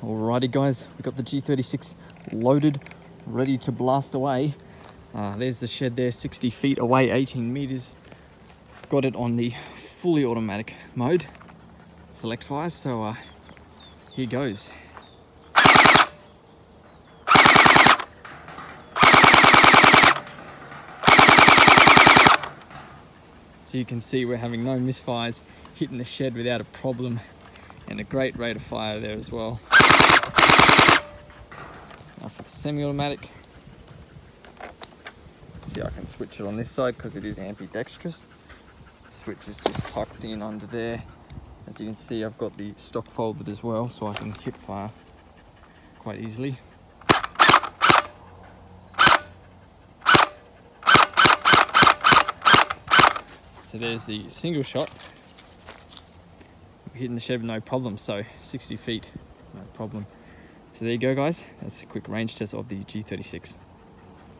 Alrighty guys, we got the G36 loaded, ready to blast away. There's the shed there, 60 feet away, 18 meters. Got it on the fully automatic mode, select fire, so here goes. So you can see we're having no misfires, hitting the shed without a problem, and a great rate of fire there as well. Now for the semi-automatic, see, I can switch it on this side because it is ambidextrous. Switch is just tucked in under there. As you can see, I've got the stock folded as well, so I can hip fire quite easily. So there's the single shot. We're hitting the shed with no problem, so 60 feet, no problem. So there you go guys, that's a quick range test of the G36.